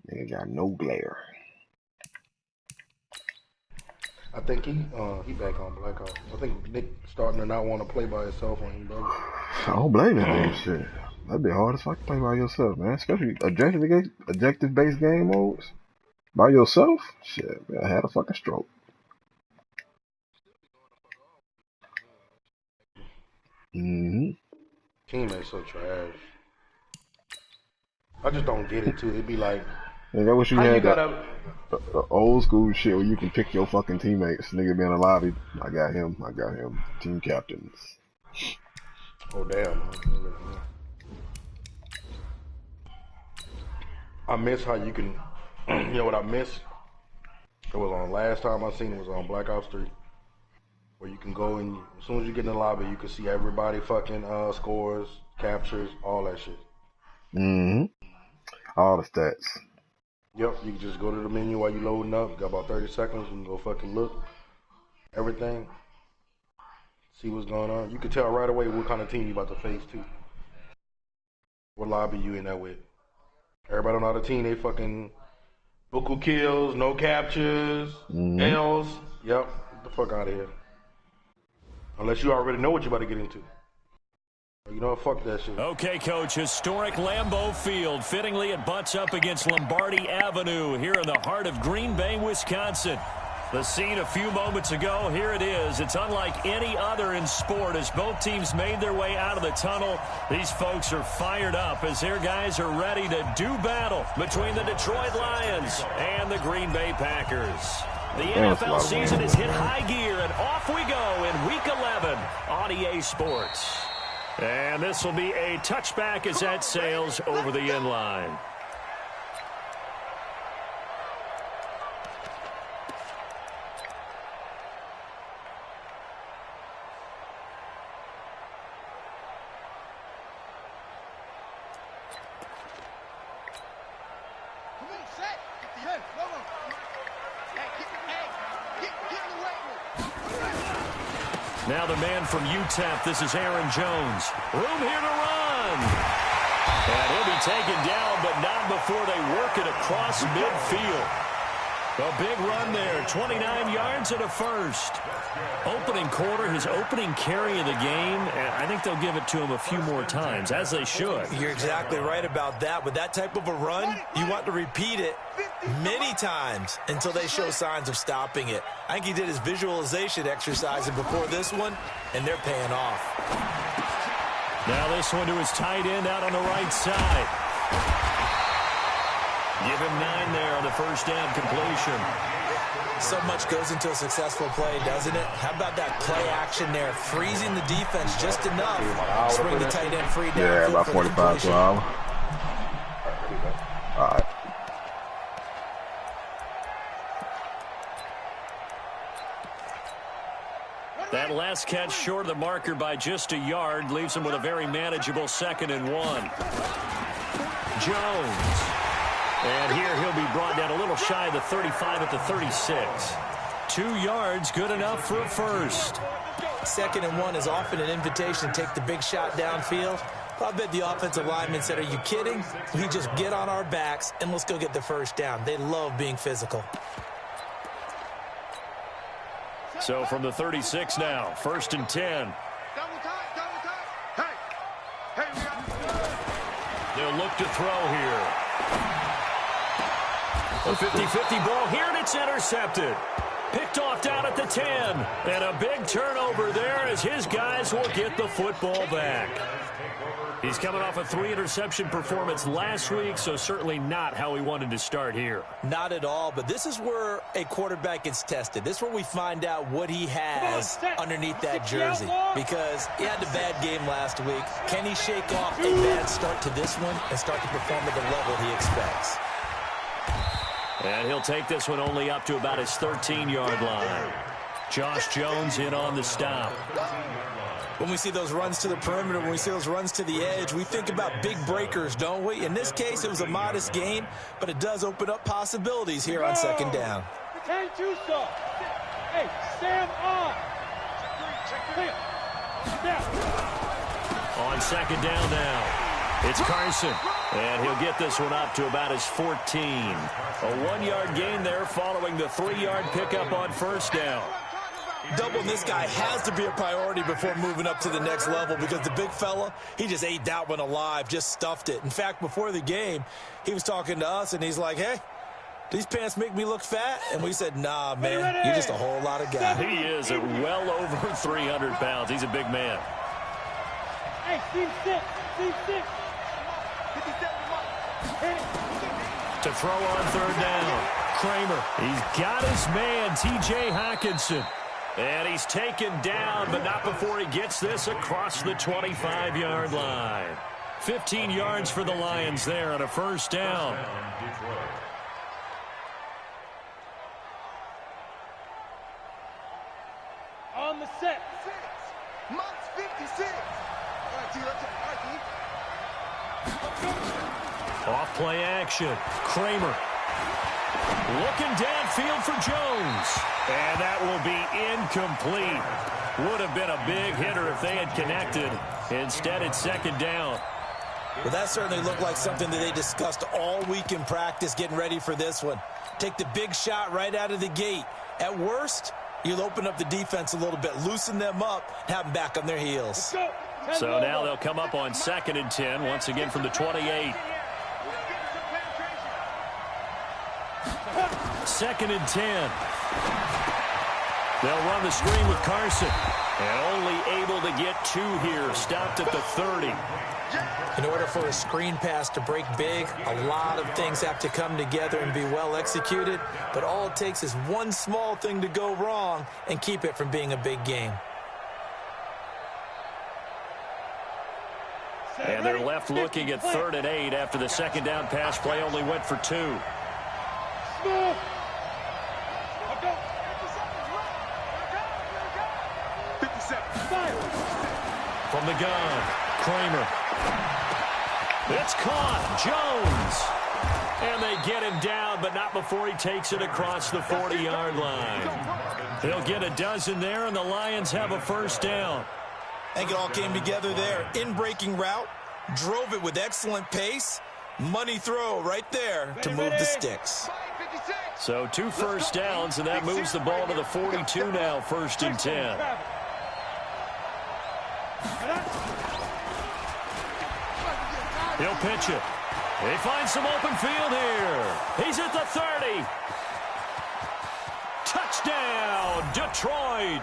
Nigga got no glare. I think he back on Blackout. I think Nick starting to not want to play by himself when he does it. I don't blame that nigga shit. That'd be hard as fuck to play by yourself, man. Especially objective-based game modes. By yourself? Shit, man, I had a fucking stroke. Teammates so trash. I just don't get it too. It'd be like, nigga, I wish you how had you that gotta old school shit where you can pick your fucking teammates. Nigga be in the lobby. I got him. Team captains. Oh damn. I miss how you can, you know what I miss? It was on last time I seen it was on Black Ops 3. Where you can go and as soon as you get in the lobby, you can see everybody fucking scores, captures, all that shit. All the stats. Yep, you can just go to the menu while you loading up. Got about 30 seconds. You can go fucking look. Everything. See what's going on. You can tell right away what kind of team you about to face too. What lobby you in that with. Everybody on the team, they fucking buku kills, no captures, L's. Yep, get the fuck out of here. Unless you already know what you're about to get into. You know what? Fuck that shit. Okay, Coach. Historic Lambeau Field. Fittingly, it butts up against Lombardi Avenue here in the heart of Green Bay, Wisconsin. The scene a few moments ago, here it is. It's unlike any other in sport as both teams made their way out of the tunnel. These folks are fired up as their guys are ready to do battle between the Detroit Lions and the Green Bay Packers. The NFL season is hit high gear, and off we go in Week 11 on EA Sports. And this will be a touchback as that sails over the end line. Now the man from UTEP, this is Aaron Jones. Room here to run. And he'll be taken down, but not before they work it across midfield. A big run there, 29 yards and a first. Opening quarter, his opening carry of the game, and I think they'll give it to him a few more times, as they should. You're exactly right about that. With that type of a run, you want to repeat it many times until they show signs of stopping it. I think he did his visualization exercise before this one, and they're paying off. Now this one to his tight end out on the right side. Give him 9 there on the first down completion. So much goes into a successful play, doesn't it? How about that play action there, freezing the defense just enough to bring the tight end free down. Yeah, about 45 to an hour. All right. That last catch short of the marker by just a yard leaves him with a very manageable 2nd and 1. Jones. And here he'll be brought down a little shy of the 35 at the 36. 2 yards, good enough for a first. 2nd and 1 is often an invitation to take the big shot downfield. I bet the offensive lineman said, are you kidding? We just get on our backs and let's go get the first down. They love being physical. So from the 36 now, 1st and 10. They'll look to throw here. A 50-50 ball here, and it's intercepted. Picked off down at the 10. And a big turnover there as his guys will get the football back. He's coming off a 3-interception performance last week, so certainly not how he wanted to start here. Not at all, but this is where a quarterback gets tested. This is where we find out what he has underneath that jersey. Because he had a bad game last week. Can he shake off a bad start to this one and start to perform at the level he expects? And he'll take this one only up to about his 13-yard line. Josh Jones in on the stop. When we see those runs to the perimeter, when we see those runs to the edge, we think about big breakers, don't we? In this case, it was a modest gain, but it does open up possibilities here on 2nd down. Hey, stand up. On 2nd down now, it's Carson. And he'll get this one up to about his 14. A 1-yard gain there following the 3-yard pickup on first down. Doubling this guy has to be a priority before moving up to the next level because the big fella, he just ate that one alive, just stuffed it. In fact, before the game, he was talking to us, and he's like, hey, these pants make me look fat? And we said, nah, man, you're just a whole lot of guy. He is at well over 300 pounds. He's a big man. Hey, team 6. To throw on third down, Kramer. He's got his man, T.J. Hockenson. And he's taken down, but not before he gets this across the 25-yard line. 15 yards for the Lions there on a first down. On the set. Monk's 56. All right, Off play action. Kramer. Looking downfield for Jones. And that will be incomplete. Would have been a big hitter if they had connected. Instead, it's second down. Well, that certainly looked like something that they discussed all week in practice getting ready for this one. Take the big shot right out of the gate. At worst, you'll open up the defense a little bit, loosen them up, and have them back on their heels. So now they'll come up on 2nd and 10, once again from the 28. 2nd and 10. They'll run the screen with Carson. And only able to get 2 here. Stopped at the 30. In order for a screen pass to break big, a lot of things have to come together and be well executed. But all it takes is one small thing to go wrong and keep it from being a big game. And they're left looking at 3rd and 8 after the second down pass play only went for 2. From the gun, Kramer. It's caught. Jones. And they get him down, but not before he takes it across the 40-yard line. They'll get a dozen there, and the Lions have a first down. I think it all came together there. In-breaking route, drove it with excellent pace. Money throw right there to move the sticks. So 2 first downs, and that moves the ball to the 42 now, 1st and 10. He'll pitch it. He finds some open field here. He's at the 30. Touchdown, Detroit.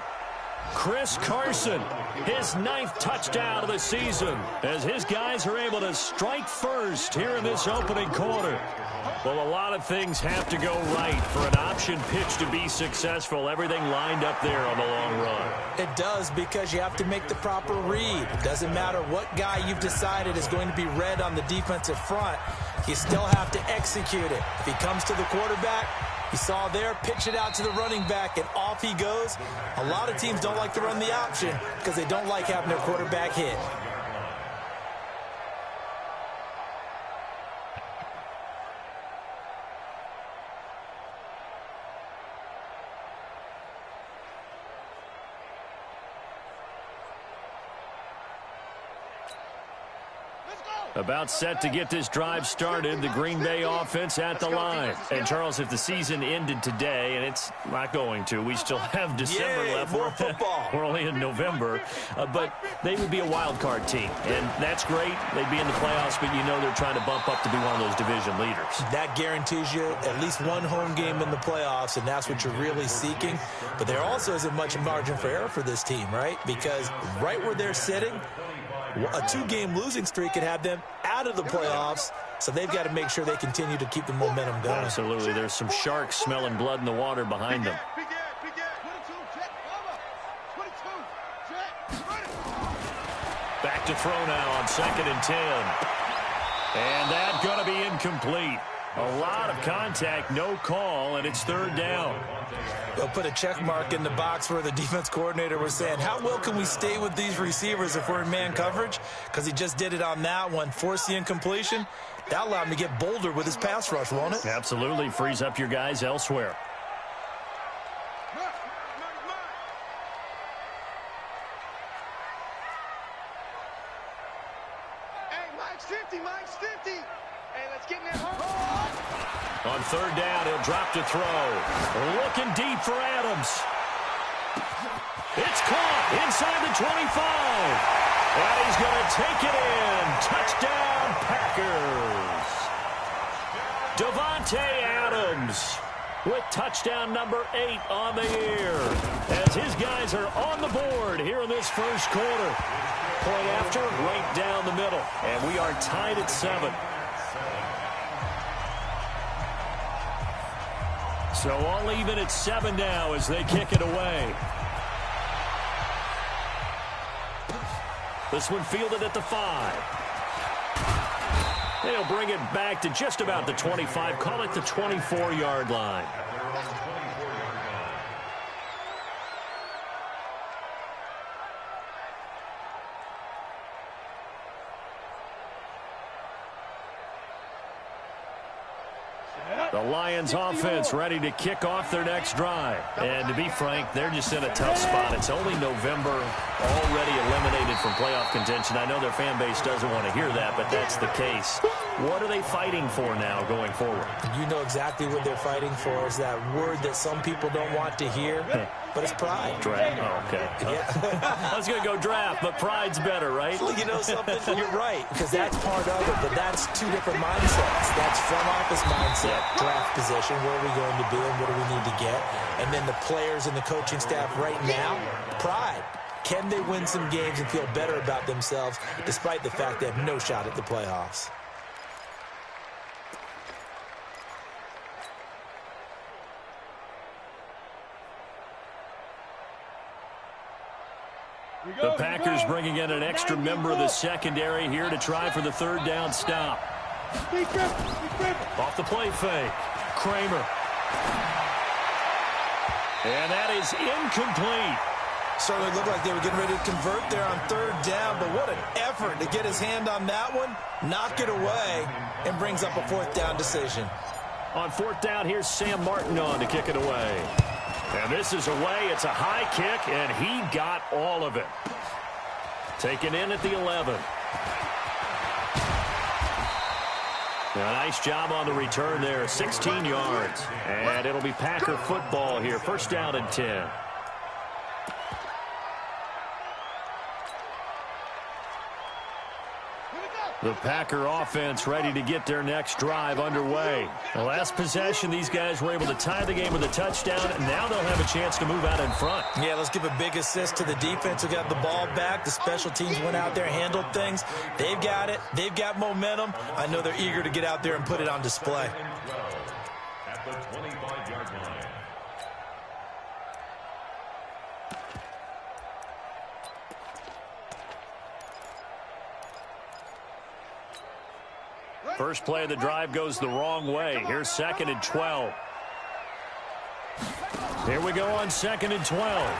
Chris Carson, his 9th touchdown of the season, as his guys are able to strike first here in this opening quarter. Well, a lot of things have to go right for an option pitch to be successful. Everything lined up there on the long run. It does, because you have to make the proper read. It doesn't matter what guy you've decided is going to be read on the defensive front. You still have to execute it. If he comes to the quarterback, you saw there, pitch it out to the running back, and off he goes. A lot of teams don't like to run the option because they don't like having their quarterback hit. About set to get this drive started, the Green Bay offense at the line. And, Charles, if the season ended today, and it's not going to, we still have December left. More football. We're only in November. But they would be a wild card team, and that's great. They'd be in the playoffs, but you know they're trying to bump up to be one of those division leaders. That guarantees you at least one home game in the playoffs, and that's what you're really seeking. But there also isn't much margin for error for this team, right? Because right where they're sitting, a 2-game losing streak could have them out of the playoffs, so they've got to make sure they continue to keep the momentum going. Absolutely. There's some sharks smelling blood in the water behind them. Back to throw now on 2nd and 10. And that's going to be incomplete. A lot of contact, no call, and it's 3rd down. They'll put a check mark in the box where the defense coordinator was saying, how well can we stay with these receivers if we're in man coverage? Because he just did it on that one, forced the incompletion. That allowed him to get bolder with his pass rush, won't it? Absolutely. Frees up your guys elsewhere. Hey, Mike's 50, Mike's 50. getting that hard. On third down, he'll drop to throw. Looking deep for Adams. It's caught inside the 25. And he's going to take it in. Touchdown, Packers. Davante Adams with touchdown number 8 on the year. As his guys are on the board here in this first quarter. Point after, right down the middle. And we are tied at 7. So all even at 7 now as they kick it away. This one fielded at the 5. They'll bring it back to just about the 25. Call it the 24-yard line. The Lions offense ready to kick off their next drive. And to be frank, they're just in a tough spot. It's only November, already eliminated from playoff contention. I know their fan base doesn't want to hear that, but that's the case. What are they fighting for now going forward? You know exactly what they're fighting for. Is that word that some people don't want to hear, but it's pride. Draft. Oh, okay. Yeah. I was going to go draft, but pride's better, right? Well, you know something? You're right, because that's part of it, but that's two different mindsets. That's front office mindset, draft position, where are we going to be and what do we need to get? And then the players and the coaching staff right now, pride. Can they win some games and feel better about themselves despite the fact they have no shot at the playoffs? The Packers bringing in an extra member of the secondary here to try for the third down stop. Off the play fake. Kramer. And that is incomplete. Certainly looked like they were getting ready to convert there on third down, but what an effort to get his hand on that one, knock it away, and brings up a fourth down decision. On fourth down, here's Sam Martin on to kick it away. And this is away. It's a high kick, and he got all of it. Taken in at the 11. A nice job on the return there, 16 yards. And it'll be Packer football here, first down and 10. The Packer offense ready to get their next drive underway. The last possession, these guys were able to tie the game with a touchdown, and now they'll have a chance to move out in front. Yeah, let's give a big assist to the defense who got the ball back. The special teams went out there, handled things. They've got it. They've got momentum. I know they're eager to get out there and put it on display. At the 25-yard line. First play of the drive goes the wrong way. Here's second and 12. Here we go on second and 12.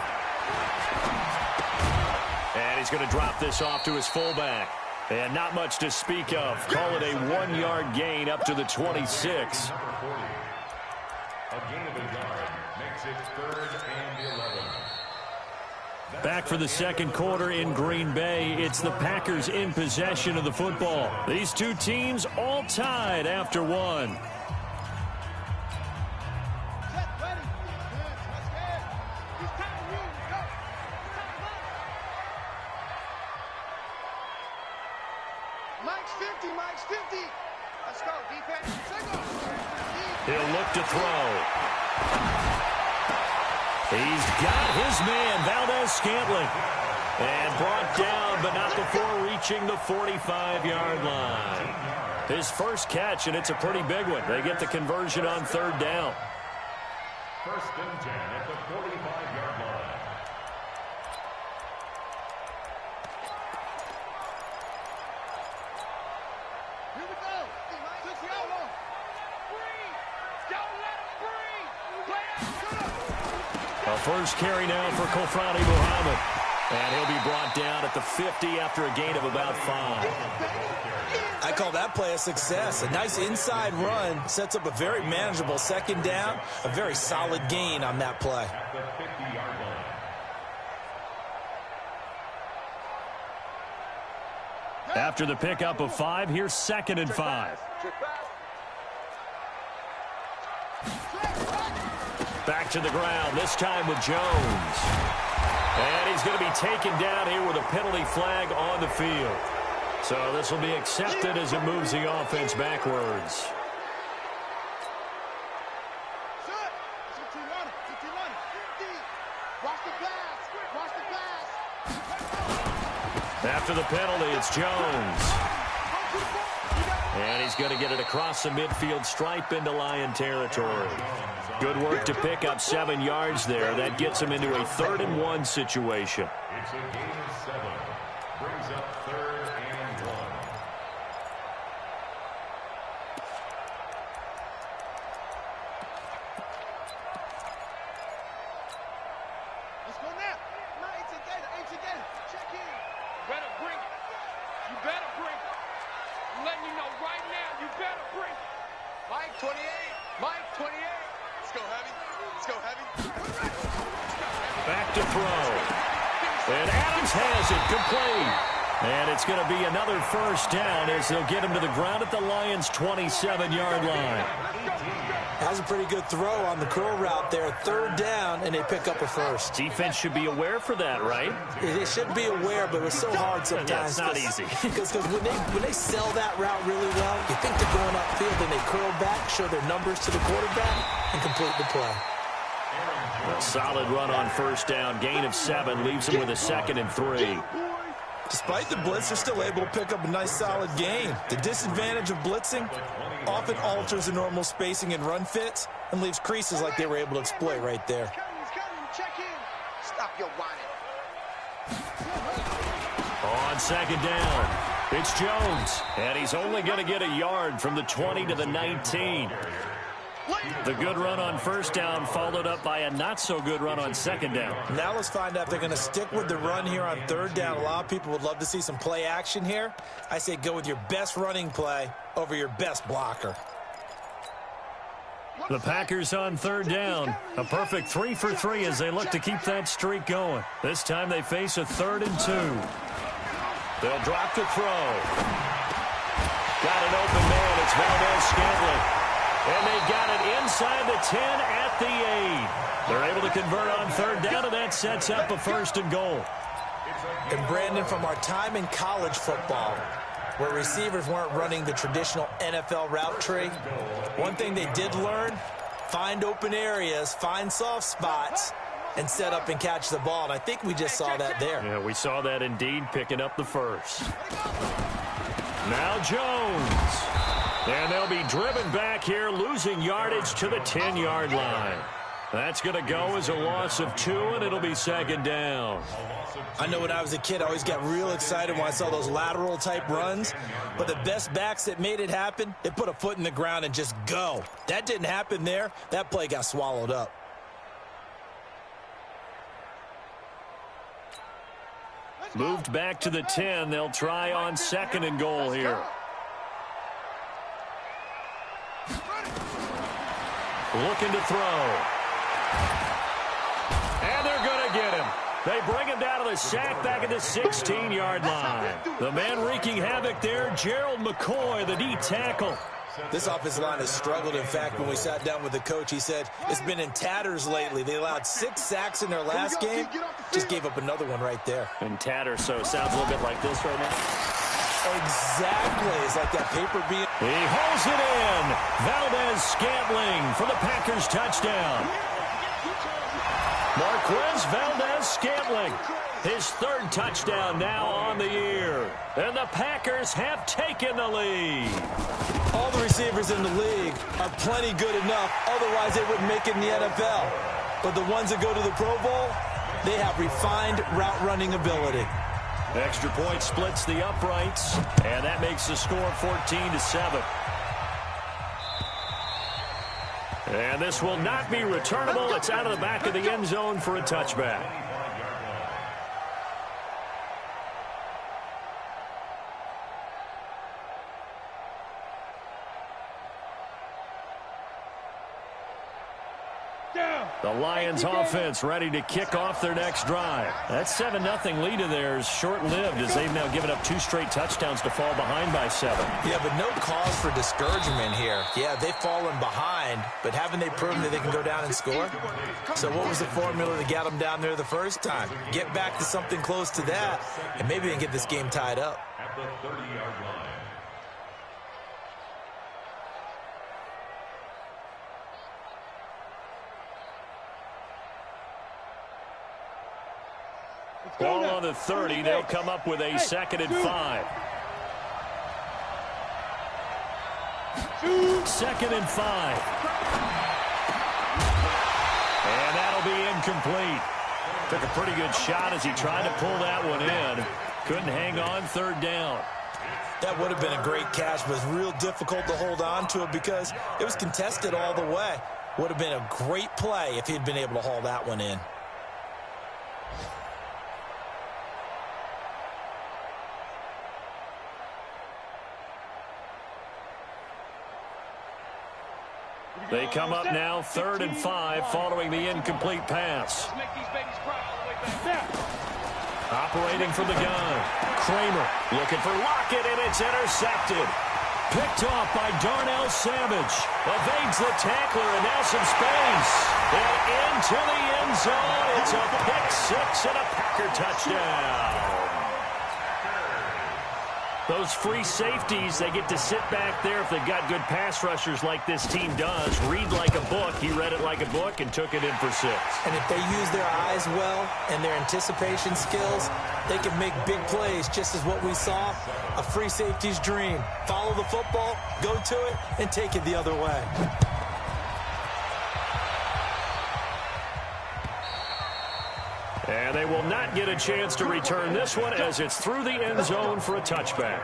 And he's going to drop this off to his fullback. And not much to speak of. Call it a 1-yard gain up to the 26. Number 40. A gain of a yard makes it 3rd and 11. Back for the second quarter in Green Bay. It's the Packers in possession of the football. These two teams all tied after one. Mike's 50, Mike's 50. Let's go, defense. He'll look to throw. He's got his man, Valdez-Scantling. And brought down, but not before reaching the 45-yard line. His first catch, and it's a pretty big one. They get the conversion on third down. First and 10 at the 45-yard line. Here we go. Don't let him breathe. Play out. A first carry now for Kofrani Muhammad. And he'll be brought down at the 50 after a gain of about 5. I call that play a success. A nice inside run sets up a very manageable second down. A very solid gain on that play. At the 50-yard line. After the pickup of 5, here's 2nd and 5. Back to the ground, this time with Jones. And he's going to be taken down here with a penalty flag on the field. So this will be accepted as it moves the offense backwards. After the penalty, it's Jones. And he's going to get it across the midfield stripe into Lion territory. Good work to pick up 7 yards there. That gets him into a 3rd and 1 situation. It's a gain of 7. Brings up 3rd and 1. Let's go now. No, it's together. Check in. Better bring it. You better bring it. I'm letting you know right now, you better bring it. Mike 28. Mike 28. Let's go heavy. Let's go heavy. Back to throw. And Adams has it complete. And it's going to be another 1st down as they'll get him to the ground at the Lions' 27-yard line. That was a pretty good throw on the curl route there. 3rd down, and they pick up a 1st. Defense should be aware for that, right? They should be aware, but it's so hard sometimes. Yeah, it's not easy. Because when they sell that route really well, you think they're going upfield, and they curl back, show their numbers to the quarterback, and complete the play. A solid run on 1st down. Gain of 7 leaves him with a 2nd and 3. Despite the blitz, they're still able to pick up a nice, solid gain. The disadvantage of blitzing often alters the normal spacing and run fits and leaves creases like they were able to exploit right there. Check in. Stop your whining. On 2nd down, it's Jones. And he's only going to get a yard from the 20 to the 19. The good run on 1st down followed up by a not-so-good run on 2nd down. Now let's find out if they're going to stick with the run here on 3rd down. A lot of people would love to see some play action here. I say go with your best running play over your best blocker. The Packers on 3rd down. A perfect 3 for 3 as they look to keep that streak going. This time they face a 3rd and 2. They'll drop to throw. Got an open man. It's Valdez-Scantling. And they've got it inside the 10 at the 8. They're able to convert on 3rd down, and that sets up a 1st and goal. And Brandon, from our time in college football, where receivers weren't running the traditional NFL route tree, one thing they did learn, find open areas, find soft spots, and set up and catch the ball. And I think we just saw that there. Yeah, we saw that indeed, picking up the 1st. Now Jones. And they'll be driven back here, losing yardage to the 10-yard line. That's going to go as a loss of 2, and it'll be 2nd down. I know when I was a kid, I always got real excited when I saw those lateral-type runs. But the best backs that made it happen, they put a foot in the ground and just go. That didn't happen there. That play got swallowed up. Moved back to the 10. They'll try on 2nd and goal here. Looking to throw. And they're going to get him. They bring him down to the sack back at the 16-yard line. The man wreaking havoc there, Gerald McCoy, the D tackle. This offensive line has struggled. In fact, when we sat down with the coach, he said it's been in tatters lately. They allowed 6 sacks in their last game. Just gave up another one right there. In tatters, so it sounds a little bit like this right now. Exactly. It's like that paper being... He holds it in. Valdez-Scantling for the Packers touchdown. Marquez Valdez-Scantling, his 3rd touchdown now on the year. And the Packers have taken the lead. All the receivers in the league are plenty good enough. Otherwise, they wouldn't make it in the NFL. But the ones that go to the Pro Bowl, they have refined route running ability. Extra point splits the uprights, and that makes the score 14-7. And this will not be returnable. It's out of the back of the end zone for a touchback. The Lions offense ready to kick off their next drive. That 7-0 lead of theirs short-lived as they've now given up 2 straight touchdowns to fall behind by 7. Yeah, but no cause for discouragement here. Yeah, they've fallen behind, but haven't they proven that they can go down and score? So what was the formula that got them down there the first time? Get back to something close to that, and maybe they can get this game tied up. At the 30-yard line. Ball on the 30. They'll come up with a 2nd and 5. 2nd and 5. And that'll be incomplete. Took a pretty good shot as he tried to pull that one in. Couldn't hang on 3rd down. That would have been a great catch, but it's real difficult to hold on to it because it was contested all the way. Would have been a great play if he'd been able to haul that one in. They come up now 3rd and 5 following the incomplete pass. Operating from the gun. Kramer looking for Lockett, and it's intercepted. Picked off by Darnell Savage. Evades the tackler, and now some space. And into the end zone. It's a pick 6 and a Packer touchdown. Those free safeties, they get to sit back there if they've got good pass rushers like this team does. Read like a book. He read it like a book and took it in for 6. And if they use their eyes well and their anticipation skills, they can make big plays, just as what we saw. A free safety's dream. Follow the football, go to it, and take it the other way. And they will not get a chance to return this one as it's through the end zone for a touchback.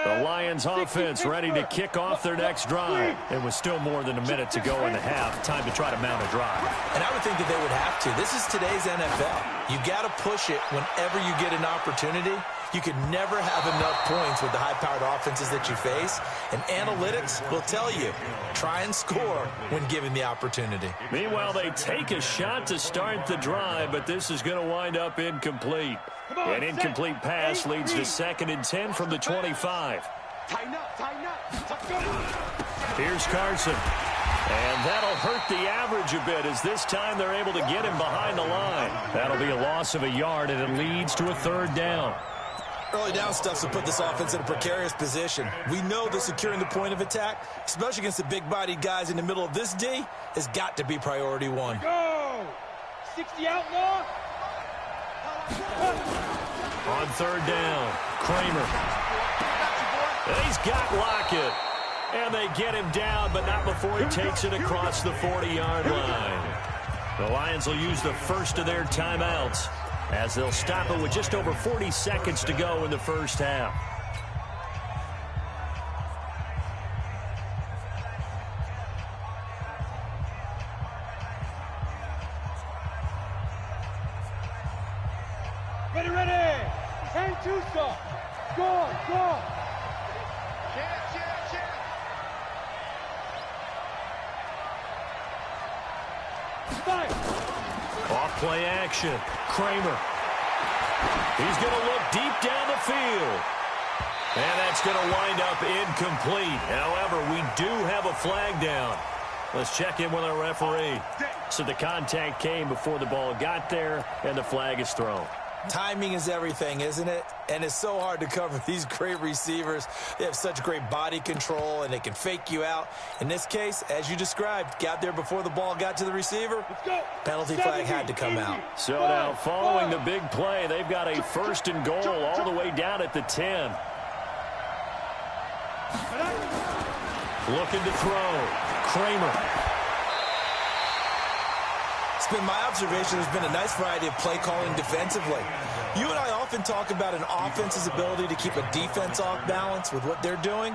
The Lions offense ready to kick off their next drive. It was still more than a minute to go in the half. Time to try to mount a drive. And I would think that they would have to. This is today's NFL. You got to push it whenever you get an opportunity. You can never have enough points with the high-powered offenses that you face. And analytics will tell you, try and score when given the opportunity. Meanwhile, they take a shot to start the drive, but this is going to wind up incomplete. An incomplete pass leads to 2nd and 10 from the 25. Here's Carson. And that'll hurt the average a bit as this time they're able to get him behind the line. That'll be a loss of a yard, and it leads to a 3rd down. Early down stuff to put this offense in a precarious position. We know that securing the point of attack, especially against the big-bodied guys in the middle of this D, has got to be priority 1. Go! 60 outlaw. On 3rd down, Kramer. And he's got Lockett. And they get him down, but not before he takes it across the 40-yard line. The Lions will use the first of their timeouts as they'll stop it with just over 40 seconds to go in the first half. Ready, ready! Hang Tusa! Go, go! Off play action. Kramer. He's going to look deep down the field. And that's going to wind up incomplete. However, we do have a flag down. Let's check in with our referee. So the contact came before the ball got there, and the flag is thrown. Timing is everything, isn't it? And it's so hard to cover these great receivers. They have such great body control, and they can fake you out. In this case, as you described, got there before the ball got to the receiver. Penalty flag had to come out. So now, following the big play, they've got a 1st and goal all the way down at the 10. Looking to throw. Kramer. It's been my observation there's been a nice variety of play calling defensively. You and I often talk about an offense's ability to keep a defense off balance with what they're doing.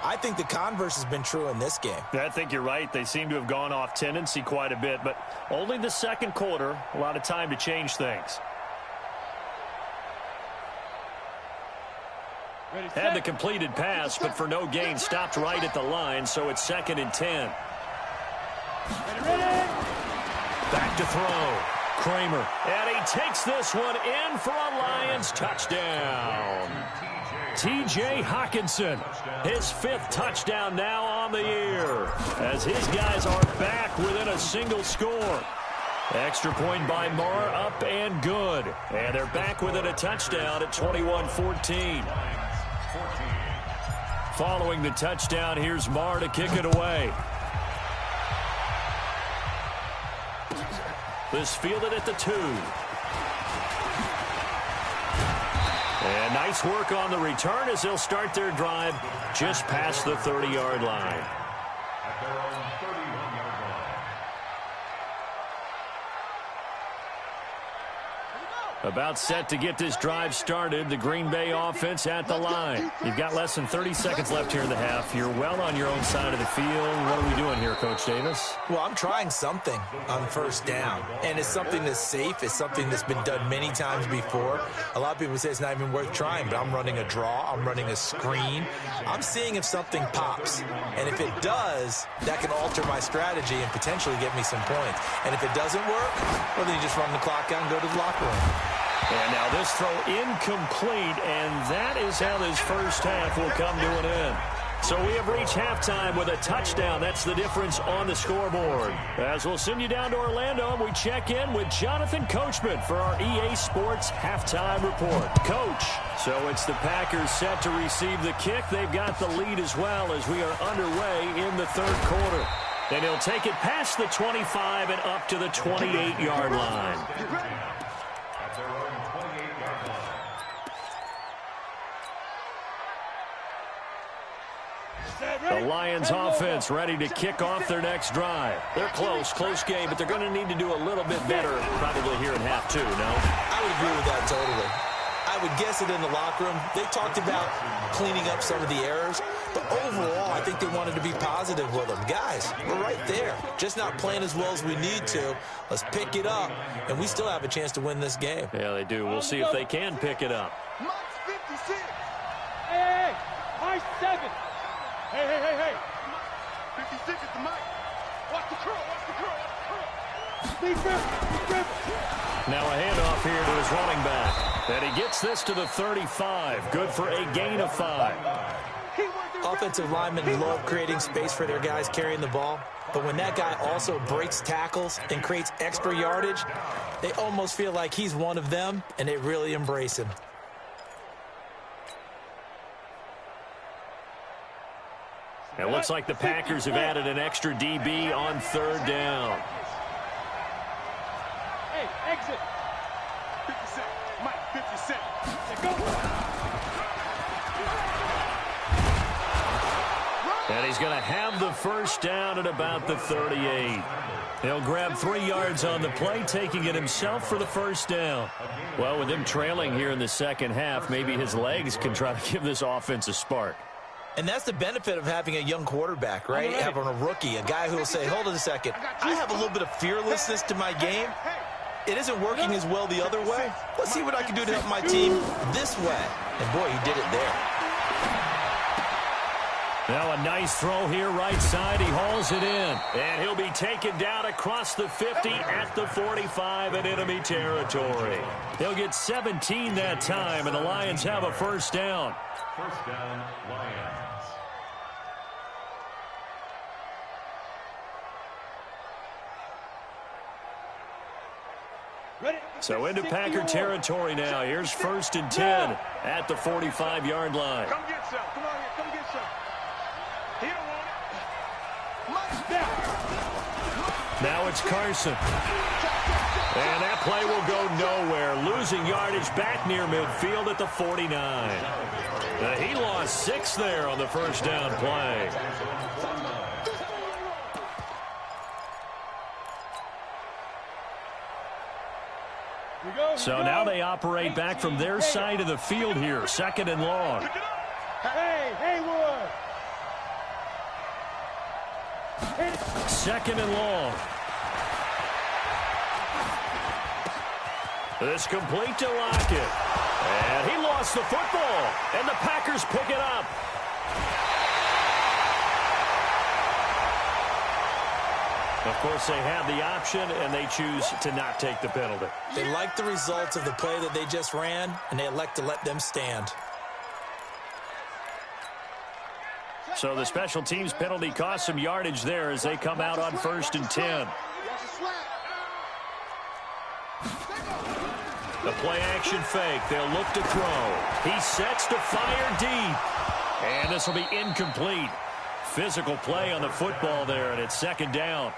I think the converse has been true in this game. I think you're right. They seem to have gone off tendency quite a bit, but only the second quarter, a lot of time to change things. Had the completed pass, but for no gain, stopped right at the line, so it's 2nd and 10. Back to throw. Kramer. And he takes this one in for a Lions touchdown. T.J. Hockenson, his 5th touchdown now on the year, as his guys are back within a single score. Extra point by Marr, up and good. And they're back within a touchdown at 21-14. Following the touchdown, here's Marr to kick it away. This fielded at the 2. And nice work on the return as they'll start their drive just past the 30-yard line. At their own 31-yard line. About set to get this drive started. The Green Bay offense at the line. You've got less than 30 seconds left here in the half. You're well on your own side of the field. What are we doing here, Coach Davis? Well, I'm trying something on first down, and it's something that's safe. It's something that's been done many times before. A lot of people say it's not even worth trying, but I'm running a draw. I'm running a screen. I'm seeing if something pops, and if it does, that can alter my strategy and potentially get me some points. And if it doesn't work, well, then you just run the clock out and go to the locker room. And now this throw incomplete, and that is how this first half will come to an end. So we have reached halftime with a touchdown. That's the difference on the scoreboard. As we'll send you down to Orlando, and we check in with Jonathan Coachman for our EA Sports Halftime Report. Coach, so it's the Packers set to receive the kick. They've got the lead as well as we are underway in the third quarter. And he'll take it past the 25 and up to the 28-yard line. The Lions offense ready to kick off their next drive. They're close game, but they're going to need to do a little bit better probably here in half 2, no? I would agree with that totally. I would guess it in the locker room. They talked about cleaning up some of the errors, but overall, I think they wanted to be positive with them. Guys, we're right there. Just not playing as well as we need to. Let's pick it up, and we still have a chance to win this game. Yeah, they do. We'll see if they can pick it up. Mike's 56. Hey, Mike's 7. Hey. 56 is the mic. Watch the curl. Now a handoff here to his running back. And he gets this to the 35. Good for a gain of 5. Offensive linemen love creating space for their guys carrying the ball. But when that guy also breaks tackles and creates extra yardage, they almost feel like he's one of them, and they really embrace him. It looks like the Packers have added an extra DB on third down. Hey, exit. 56. Mike, 56. Go. And he's going to have the first down at about the 38. He'll grab 3 yards on the play, taking it himself for the first down. Well, with him trailing here in the second half, maybe his legs can try to give this offense a spark. And that's the benefit of having a young quarterback, right? Having a rookie, a guy who will say, hold on a second, I have a little bit of fearlessness to my game. It isn't working as well the other way. Let's see what I can do to help my team this way. And, boy, he did it there. Now a nice throw here right side. He hauls it in. And he'll be taken down across the 50 at the 45 in enemy territory. He'll get 17 that time, and the Lions have a first down. First down, Lions. So into Packer territory now. Here's 1st and 10 at the 45-yard line. Come get some. Come on here. Come get some. He don't want it. Now it's Carson. And that play will go nowhere. Losing yardage back near midfield at the 49. He lost 6 there on the first down play. So now they operate back from their side of the field here. 2nd and long. Hey, Haywood. Second and long. This complete to Lockett. And he lost the football. And the Packers pick it up. Of course, they have the option, and they choose to not take the penalty. They like the results of the play that they just ran, and they elect to let them stand. So the special teams penalty cost some yardage there as they come out on 1st and 10. The play action fake. They'll look to throw. He sets to fire deep. And this will be incomplete. Physical play on the football there, and it's 2nd down.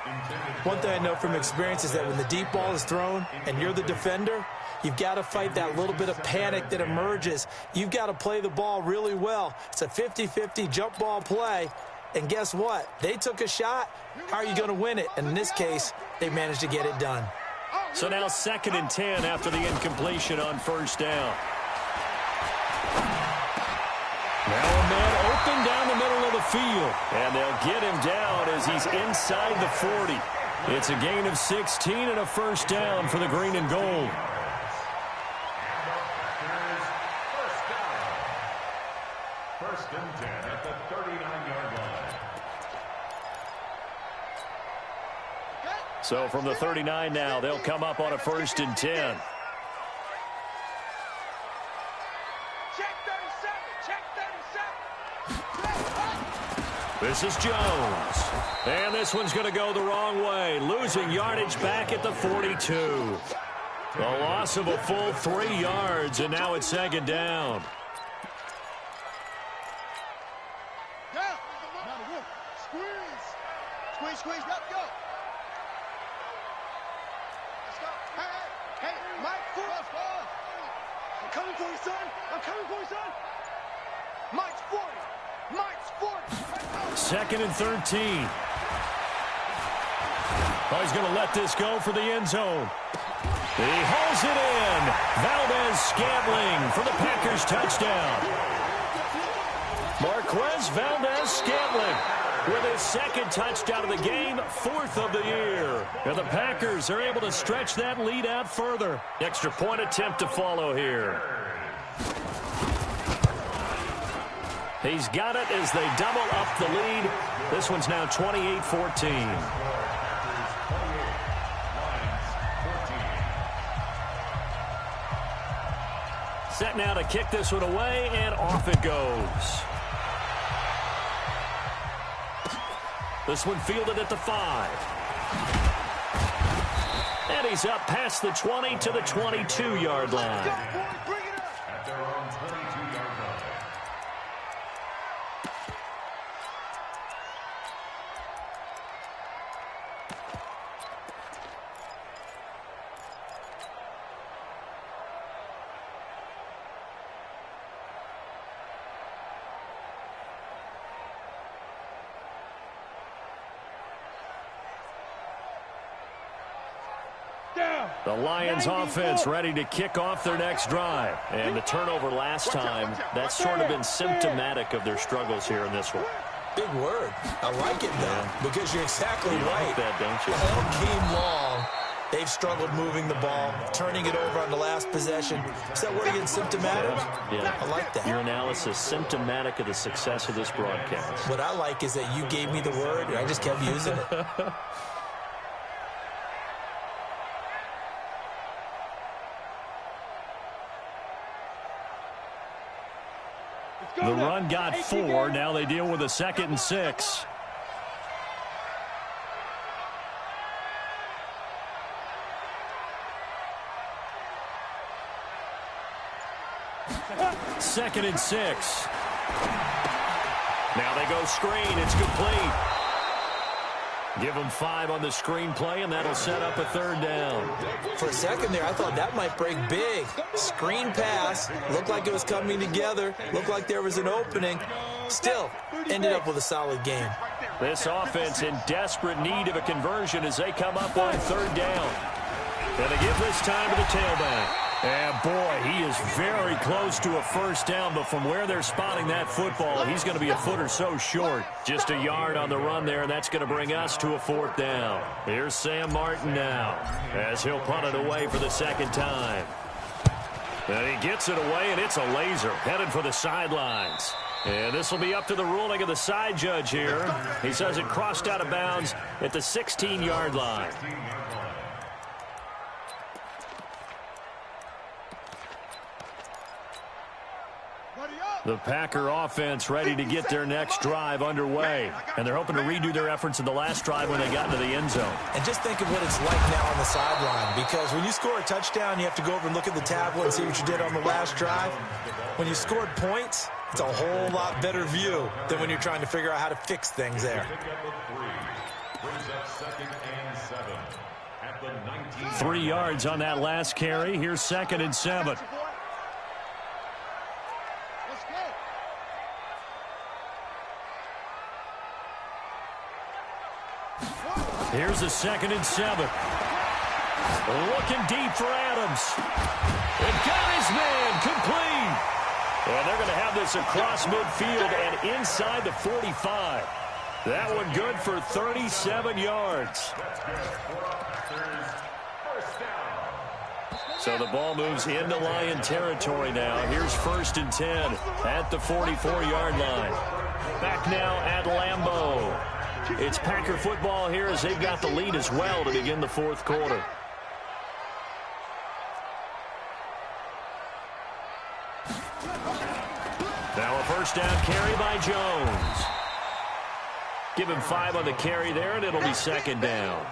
One thing I know from experience is that when the deep ball is thrown and you're the defender, you've got to fight that little bit of panic that emerges. You've got to play the ball really well. It's a 50-50 jump ball play. And guess what? They took a shot. How are you going to win it? And in this case, they managed to get it done. So now 2nd and 10 after the incompletion on 1st down. Now a man open down the middle of the field. And they'll get him down as he's inside the 40. It's a gain of 16 and a 1st down for the green and gold. First and 10 at the 39-yard line. So from the 39 now, they'll come up on a 1st and 10. This is Jones. And this one's going to go the wrong way. Losing yardage back at the 42. A loss of a full 3 yards, and now it's 2nd down. Squeeze, let's go. Let's go. Hey, Mike, I'm coming for you, son. Mike's 40. 2nd and 13. Oh, he's going to let this go for the end zone. He hauls it in. Valdez-Scantling for the Packers touchdown. Marquez Valdez-Scantling with his 2nd touchdown of the game, 4th of the year. And the Packers are able to stretch that lead out further. Extra point attempt to follow here. He's got it as they double up the lead. This one's now 28-14. Set now to kick this one away, and off it goes. This one fielded at the 5. And he's up past the 20 to the 22-yard line. At their own 22-yard line. The Lions offense ready to kick off their next drive. And the turnover last time, that's sort of been symptomatic of their struggles here in this one. Big word. I like it, though, because you're exactly right. Like that, don't you? All game long, they've struggled moving the ball, turning it over on the last possession. Is that word again, symptomatic? Yeah. I like that. Your analysis, symptomatic of the success of this broadcast. What I like is that you gave me the word, and I just kept using it. The run got 4. Now they deal with a 2nd and 6. Second and 6. Now they go screen. It's complete. Give them 5 on the screen play, and that'll set up a 3rd down. For a second there, I thought that might break big. Screen pass. Looked like it was coming together. Looked like there was an opening. Still, ended up with a solid game. This offense in desperate need of a conversion as they come up on 3rd down. And they give this time to the tailback. And, boy, he is very close to a first down, but from where they're spotting that football, he's going to be a foot or so short. Just a yard on the run there, and that's going to bring us to a fourth down. Here's Sam Martin now as he'll punt it away for the second time. And he gets it away, and it's a laser headed for the sidelines. And this will be up to the ruling of the side judge here. He says it crossed out of bounds at the 16-yard line. The Packer offense ready to get their next drive underway. And they're hoping to redo their efforts in the last drive when they got into the end zone. And just think of what it's like now on the sideline. Because when you score a touchdown, you have to go over and look at the tablet and see what you did on the last drive. When you scored points, it's a whole lot better view than when you're trying to figure out how to fix things there. 3 yards on that last carry. Here's 2nd and 7. Here's a 2nd and 7. Looking deep for Adams. And got his man complete. And they're going to have this across midfield and inside the 45. That one good for 37 yards. So the ball moves into Lion territory now. Here's 1st and 10 at the 44-yard line. Back now at Lambeau. It's Packer football here as they've got the lead as well to begin the fourth quarter. Now a first down carry by Jones. Give him 5 on the carry there, and it'll be 2nd down.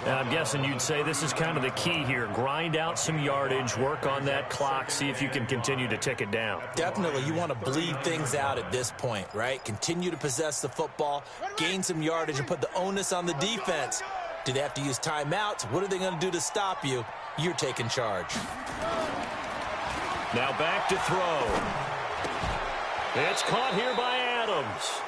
And I'm guessing you'd say this is kind of the key here. Grind out some yardage, work on that clock, see if you can continue to tick it down. Definitely. You want to bleed things out at this point, right? Continue to possess the football, gain some yardage, and put the onus on the defense. Do they have to use timeouts? What are they going to do to stop you? You're taking charge. Now back to throw. It's caught here by Adams.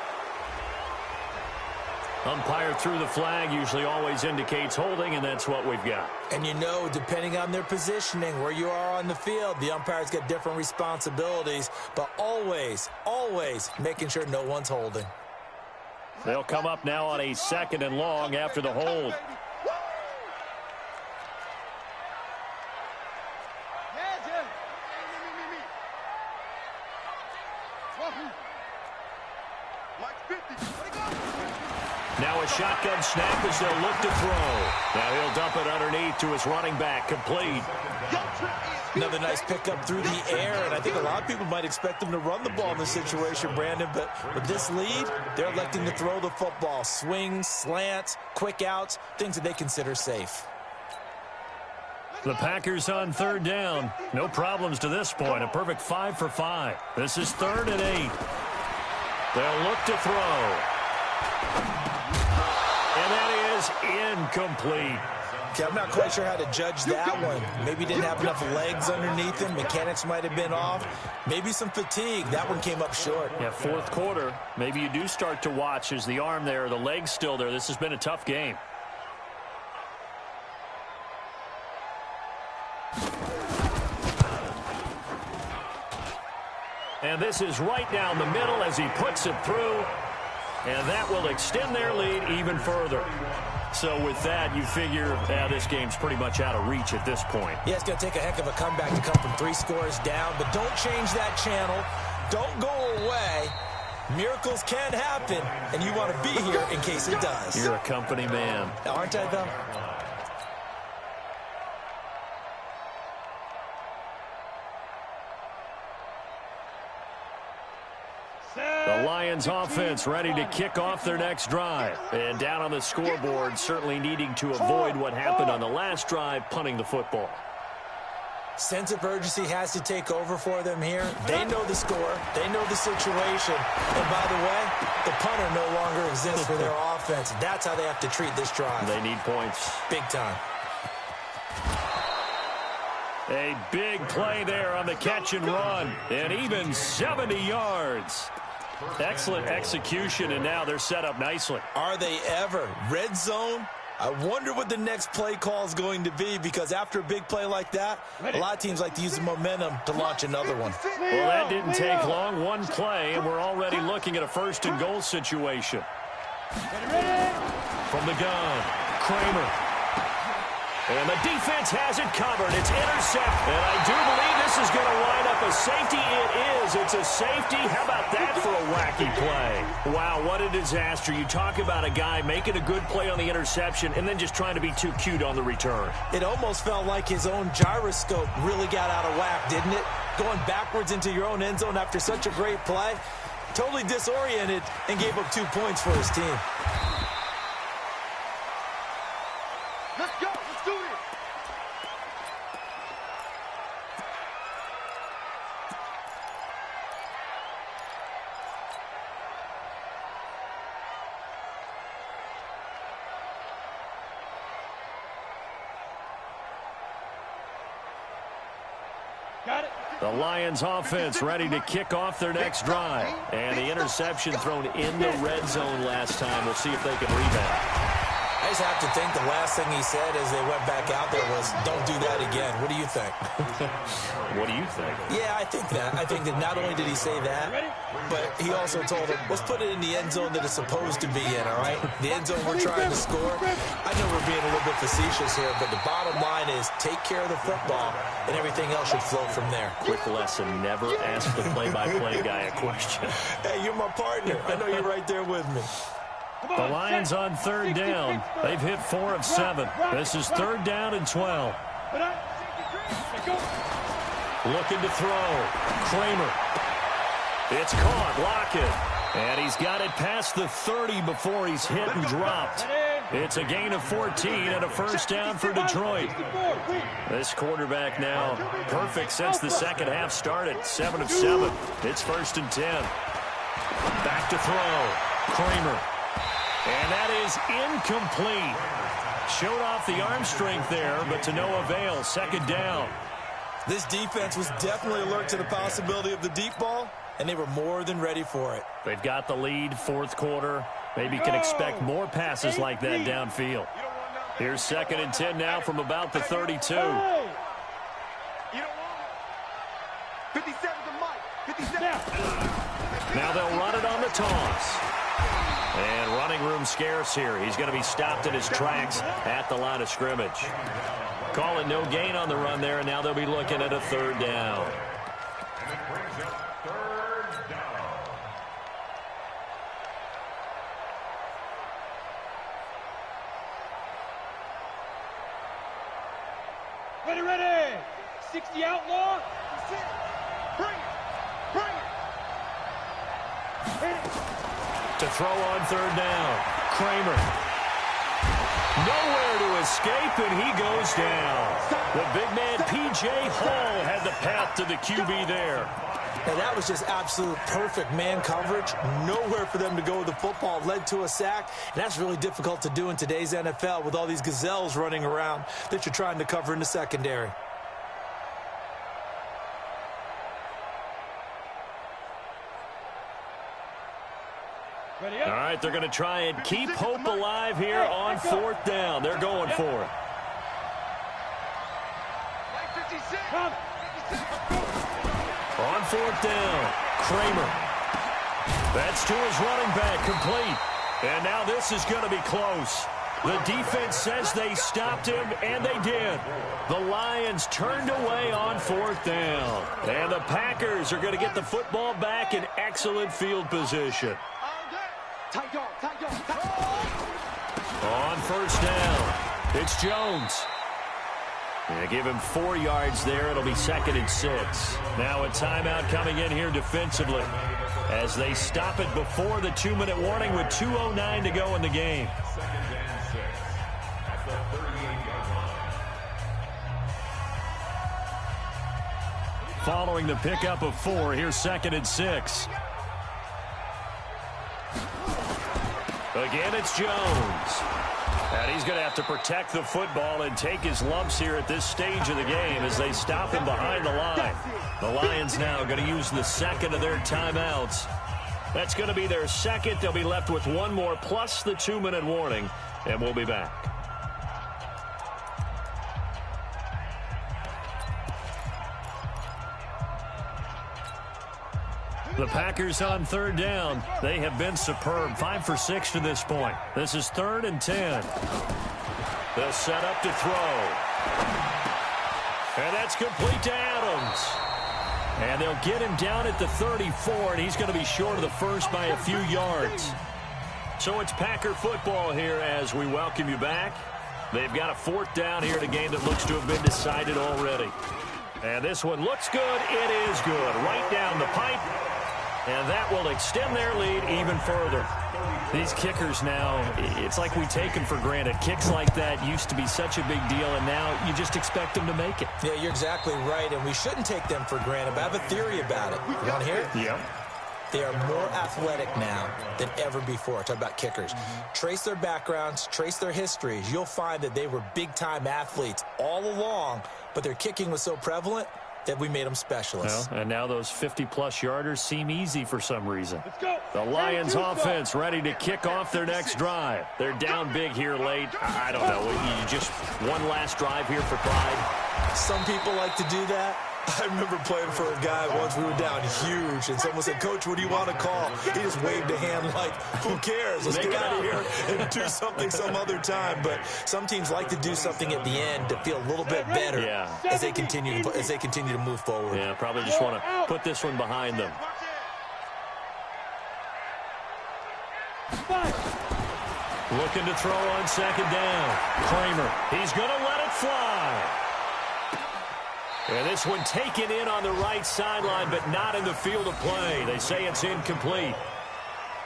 Umpire threw the flag, usually always indicates holding, and that's what we've got. And you know, depending on their positioning, where you are on the field, the umpires get different responsibilities, but always, always making sure no one's holding. They'll come up now on a 2nd and long after the hold. Now a shotgun snap as they'll look to throw. Now he'll dump it underneath to his running back, complete. Another nice pickup through the air, and I think a lot of people might expect them to run the ball in this situation, Brandon, but with this lead, they're electing to throw the football. Swings, slants, quick outs, things that they consider safe. The Packers on 3rd down. No problems to this point. A perfect 5 for 5. This is 3rd and 8. They'll look to throw. And that is incomplete. Okay, I'm not quite sure how to judge that one. Maybe didn't have enough legs underneath him. Mechanics might have been off. Maybe some fatigue. That one came up short. Yeah, fourth quarter. Maybe you do start to watch. Is the arm there, the leg's still there? This has been a tough game. And this is right down the middle as he puts it through. And that will extend their lead even further. So with that, you figure this game's pretty much out of reach at this point. Yeah, it's going to take a heck of a comeback to come from 3 scores down. But don't change that channel. Don't go away. Miracles can happen, and you want to be here in case it does. You're a company man. Aren't I, though? The Lions offense ready to kick off their next drive. And down on the scoreboard, certainly needing to avoid what happened on the last drive, punting the football. Sense of urgency has to take over for them here. They know the score. They know the situation. And by the way, the punter no longer exists for their offense. That's how they have to treat this drive. They need points. Big time. A big play there on the catch and run. And even 70 yards. Excellent execution, and now they're set up nicely. Are they ever? Red zone, I wonder what the next play call is going to be, because after a big play like that, a lot of teams like to use the momentum to launch another one. Well, that didn't take long. One play, and we're already looking at a first-and-goal situation. From the gun, Kramer. And the defense has it covered. It's intercepted. And I do believe this is going to wind up a safety. It is. It's a safety. How about that for a wacky play? Wow, what a disaster. You talk about a guy making a good play on the interception and then just trying to be too cute on the return. It almost felt like his own gyroscope really got out of whack, didn't it? Going backwards into your own end zone after such a great play. Totally disoriented and gave up 2 points for his team. Let's go. Let's do this. Got it. The Lions offense ready to kick off their next drive. And the interception thrown in the red zone last time. We'll see if they can rebound. I just have to think the last thing he said as they went back out there was, don't do that again. What do you think? What do you think? Yeah, I think that. I think that not only did he say that, but he also told him, let's put it in the end zone that it's supposed to be in, all right? The end zone we're trying to score. I know we're being a little bit facetious here, but the bottom line is take care of the football, and everything else should flow from there. Quick lesson, never ask the play-by-play guy a question. Hey, you're my partner. I know you're right there with me. The Lions on third down. They've hit 4 of 7. This is third down and 12. Looking to throw. Kramer. It's caught. Lockett. And he's got it past the 30 before he's hit and dropped. It's a gain of 14 and a first down for Detroit. This quarterback now perfect since the second half started. 7 of 7. It's first and 10. Back to throw. Kramer. And that is incomplete. Showed off the arm strength there, but to no avail. Second down. This defense was definitely alert to the possibility of the deep ball, and they were more than ready for it. They've got the lead, fourth quarter. Maybe can expect more passes like that downfield. Here's second and 10 now from about the 32. You don't want it. 57 to Mike. 57. Now they'll run it on the toss. And running room scarce here. He's going to be stopped in his tracks at the line of scrimmage. Call it no gain on the run there, and now they'll be looking at a third down. And it brings up third down. Ready, ready. 60 outlaw. Bring it. Bring it. Hit it. To throw on third down. Kramer. Nowhere to escape, and he goes down. The big man, P.J. Hall, had the path to the QB there. And that was just absolute perfect man coverage. Nowhere for them to go with the football. Led to a sack. And that's really difficult to do in today's NFL with all these gazelles running around that you're trying to cover in the secondary. All right, they're going to try and keep hope alive here on fourth down. They're going for it. On fourth down, Kramer. That's to his running back, complete. And now this is going to be close. The defense says they stopped him, and they did. The Lions turned away on fourth down. And the Packers are going to get the football back in excellent field position. On first down, it's Jones. They give him 4 yards there. It'll be second and 6. Now a timeout coming in here defensively as they stop it before the 2-minute warning with 2:09 to go in the game. Following the pickup of 4, here's second and 6. Again, it's Jones. And he's going to have to protect the football and take his lumps here at this stage of the game as they stop him behind the line. The Lions now going to use the second of their timeouts. That's going to be their second. They'll be left with 1 more plus the 2-minute warning, and we'll be back. The Packers on third down. They have been superb. 5 for 6 to this point. This is 3rd and 10. They'll set up to throw. And that's complete to Adams. And they'll get him down at the 34, and he's going to be short of the first by a few yards. So it's Packer football here as we welcome you back. They've got a 4th down here in a game that looks to have been decided already. And this one looks good. It is good. Right down the pipe. And that will extend their lead even further. These kickers now, it's like we take them for granted. Kicks like that used to be such a big deal, and now you just expect them to make it. Yeah, you're exactly right, and we shouldn't take them for granted, but I have a theory about it. You want to hear it? Yeah. They are more athletic now than ever before. Talk about kickers. Trace their backgrounds, trace their histories. You'll find that they were big-time athletes all along, but their kicking was so prevalent that we made them specialists. Well, and now those 50-plus yarders seem easy for some reason. The Lions offense ready to kick off their next drive. They're down big here late. I don't know. You just one last drive here for pride. Some people like to do that. I remember playing for a guy once. We were down huge, and someone said, "Coach, what do you want to call?" He just waved a hand like, who cares? Let's get out of here and do something some other time. But some teams like to do something at the end to feel a little bit better as they continue to move forward. Yeah, probably just want to put this one behind them. Looking to throw on 2nd down. Kramer, he's going to let it fly. And this one taken in on the right sideline, but not in the field of play. They say it's incomplete.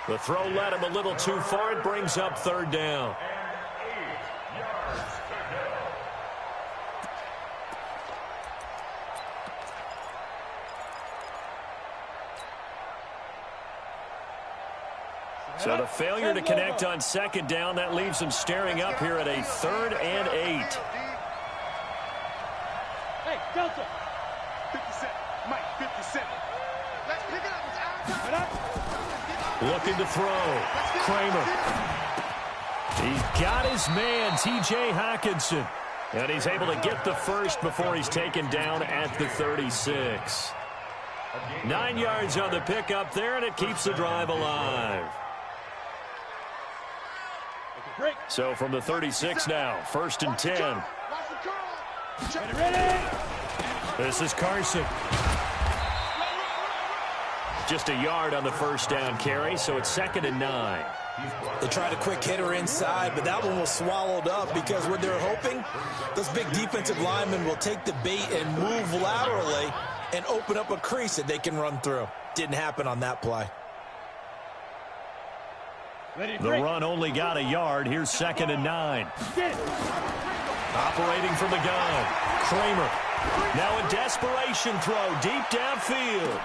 The throw led him a little too far. It brings up 3rd down. So the failure to connect on 2nd down, that leaves them staring up here at a 3rd and 8. Hey, Delta. 57. Mike, 57. Let's pick it up. Looking to throw. Kramer. He's got his man, T.J. Hockenson. And he's able to get the first before he's taken down at the 36. 9 yards on the pickup there, and it keeps the drive alive. So from the 36 now, 1st and 10. This is Carson. Just a yard on the 1st down carry, so it's 2nd and 9. They tried a quick hitter inside, but that one was swallowed up because what they're hoping, those big defensive linemen will take the bait and move laterally and open up a crease that they can run through. Didn't happen on that play. The run only got a yard. Here's 2nd and 9. Operating from the gun. Kramer. Now a desperation throw deep downfield.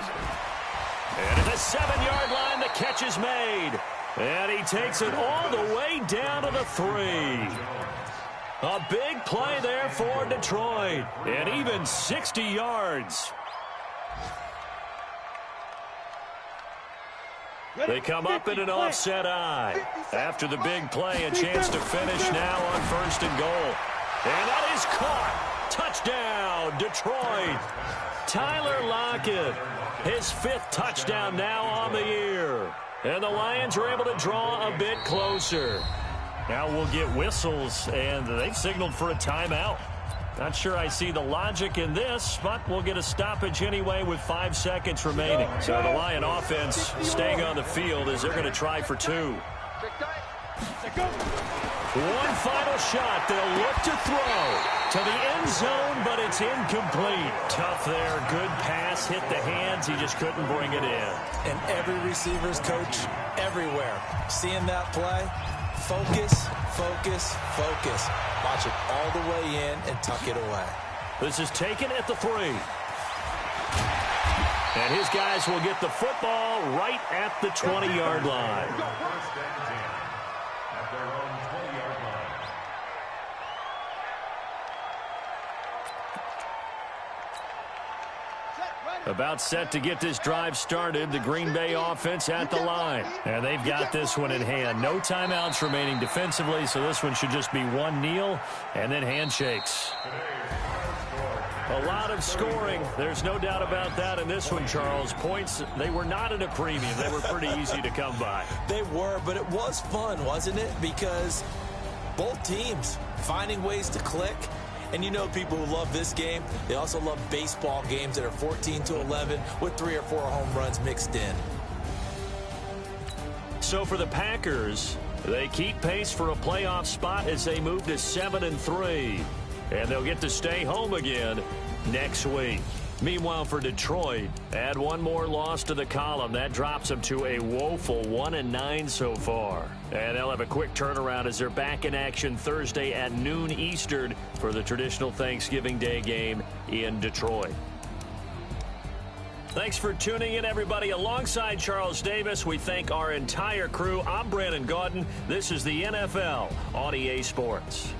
And at the 7-yard line, the catch is made. And he takes it all the way down to the 3. A big play there for Detroit. And even 60 yards. They come up in an offset eye. After the big play, a chance to finish now on 1st and goal. And that is caught. Touchdown, Detroit. Tyler Lockett, his 5th touchdown now on the year. And the Lions are able to draw a bit closer. Now we'll get whistles, and they've signaled for a timeout. Not sure I see the logic in this, but we'll get a stoppage anyway with 5 seconds remaining. So the Lion offense staying on the field as they're going to try for 2. One final shot. They'll look to throw to the end zone, but it's incomplete. Tough there. Good pass. Hit the hands. He just couldn't bring it in. And every receiver's coach everywhere. Seeing that play, focus, focus, focus. Watch it all the way in and tuck it away. This is taken at the 3. And his guys will get the football right at the 20-yard line. About set to get this drive started, the Green Bay offense at the line. And they've got this one in hand. No timeouts remaining defensively, so this one should just be one kneel and then handshakes. A lot of scoring. There's no doubt about that in this one, Charles. Points, they were not at a premium. They were pretty easy to come by. They were, but it was fun, wasn't it? Because both teams finding ways to click. And you know people who love this game, they also love baseball games that are 14-11 with 3 or 4 home runs mixed in. So for the Packers, they keep pace for a playoff spot as they move to 7-3. And they'll get to stay home again next week. Meanwhile, for Detroit, add one more loss to the column. That drops them to a woeful 1-9 so far. And they'll have a quick turnaround as they're back in action Thursday at noon Eastern for the traditional Thanksgiving Day game in Detroit. Thanks for tuning in, everybody. Alongside Charles Davis, we thank our entire crew. I'm Brandon Gaudin. This is the NFL on EA Sports.